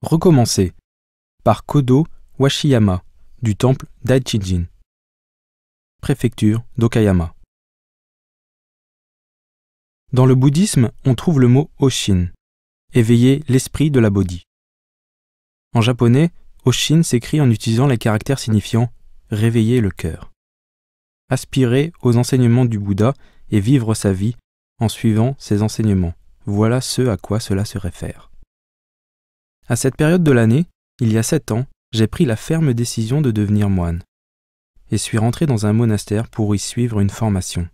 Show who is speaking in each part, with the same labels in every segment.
Speaker 1: Recommencer par Kodo Washiyama du temple Daichijin, préfecture d'Okayama. Dans le bouddhisme, on trouve le mot Oshin, éveiller l'esprit de la Bodhi. En japonais, Oshin s'écrit en utilisant les caractères signifiant réveiller le cœur. Aspirer aux enseignements du Bouddha et vivre sa vie en suivant ses enseignements. Voilà ce à quoi cela se réfère. À cette période de l'année, il y a 7 ans, j'ai pris la ferme décision de devenir moine et suis rentré dans un monastère pour y suivre une formation.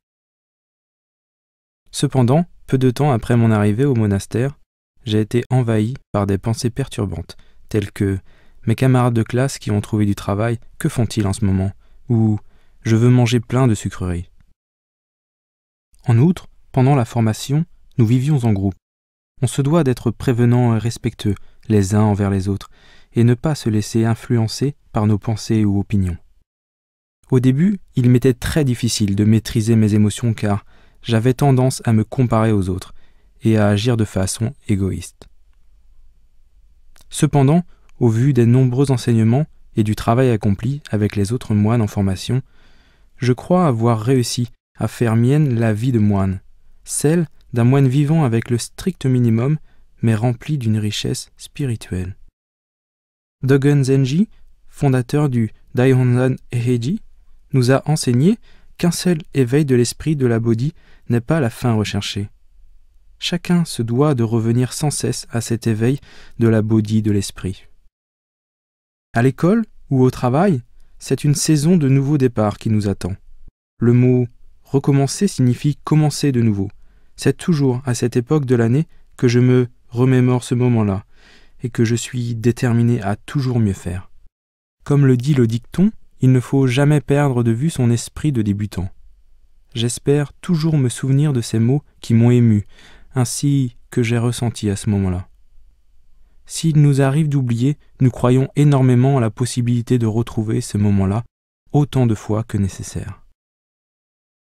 Speaker 1: Cependant, peu de temps après mon arrivée au monastère, j'ai été envahi par des pensées perturbantes, telles que « mes camarades de classe qui ont trouvé du travail, que font-ils en ce moment ?» ou « je veux manger plein de sucreries ». En outre, pendant la formation, nous vivions en groupe. On se doit d'être prévenants et respectueux les uns envers les autres et ne pas se laisser influencer par nos pensées ou opinions. Au début, il m'était très difficile de maîtriser mes émotions car j'avais tendance à me comparer aux autres et à agir de façon égoïste. Cependant, au vu des nombreux enseignements et du travail accompli avec les autres moines en formation, je crois avoir réussi à faire mienne la vie de moine, celle d'un moine vivant avec le strict minimum mais rempli d'une richesse spirituelle. Dogen Zenji, fondateur du Daihonzan Eiheiji, nous a enseigné qu'un seul éveil de l'esprit de la Bodhi n'est pas la fin recherchée. Chacun se doit de revenir sans cesse à cet éveil de la Bodhi de l'esprit. À l'école ou au travail, c'est une saison de nouveau départ qui nous attend. Le mot « recommencer » signifie « commencer de nouveau ». C'est toujours à cette époque de l'année que je me remémore ce moment-là et que je suis déterminé à toujours mieux faire. Comme le dit le dicton, il ne faut jamais perdre de vue son esprit de débutant. J'espère toujours me souvenir de ces mots qui m'ont ému, ainsi que j'ai ressenti à ce moment-là. S'il nous arrive d'oublier, nous croyons énormément à la possibilité de retrouver ce moment-là autant de fois que nécessaire.